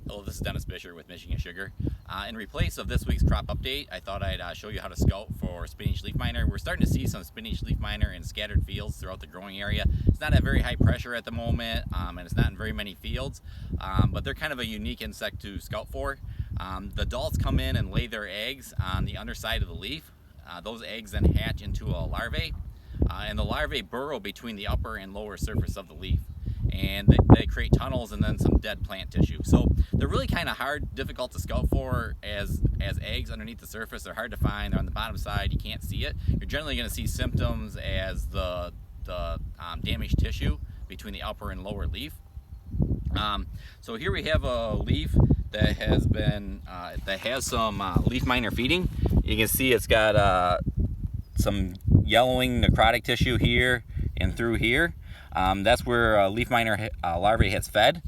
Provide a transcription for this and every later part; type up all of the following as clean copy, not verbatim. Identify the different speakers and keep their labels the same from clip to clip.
Speaker 1: Hello, this is Dennis Bisher with Michigan Sugar. In replace of this week's crop update, I thought I'd show you how to scout for spinach leaf miner. We're starting to see some spinach leaf miner in scattered fields throughout the growing area. It's not at very high pressure at the moment, and it's not in very many fields, but they're kind of a unique insect to scout for. The adults come in and lay their eggs on the underside of the leaf. Those eggs then hatch into a larvae, and the larvae burrow between the upper and lower surface of the leaf. And they create tunnels and then some dead plant tissue. So they're really kind of difficult to scout for as eggs underneath the surface. They're hard to find. They're on the bottom side. You can't see it. You're generally going to see symptoms as the damaged tissue between the upper and lower leaf. So here we have a leaf that has some leaf miner feeding. You can see it's got some yellowing necrotic tissue here and through here. That's where leaf miner larvae has fed.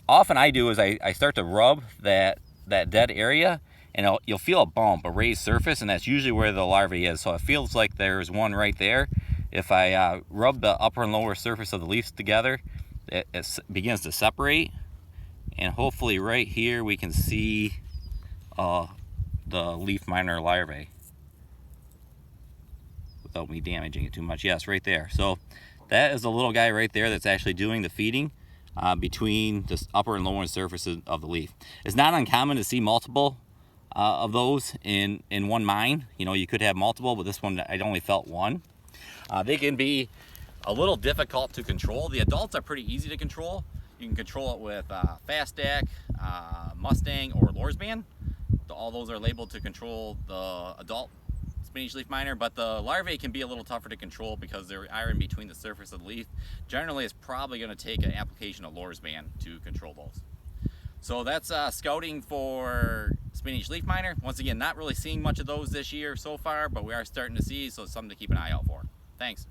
Speaker 1: Often I do is I start to rub that dead area, and you'll feel a bump, a raised surface, and that's usually where the larvae is. So it feels like there's one right there. If I rub the upper and lower surface of the leaves together, it begins to separate, and hopefully right here we can see the leaf miner larvae without me damaging it too much. Yes, right there. So that is the little guy right there that's actually doing the feeding between the upper and lower surfaces of the leaf. It's not uncommon to see multiple of those in one mine. You know, you could have multiple, but this one I only felt one. They can be a little difficult to control. The adults are pretty easy to control. You can control it with Fast Stack, Mustang, or Lorsban. All those are labeled to control the adult spinach leaf miner, but the larvae can be a little tougher to control because they are in between the surface of the leaf. Generally, it's probably going to take an application of Lorsban to control those. So that's scouting for spinach leaf miner. Once again, not really seeing much of those this year so far, but we are starting to see, so it's something to keep an eye out for. Thanks.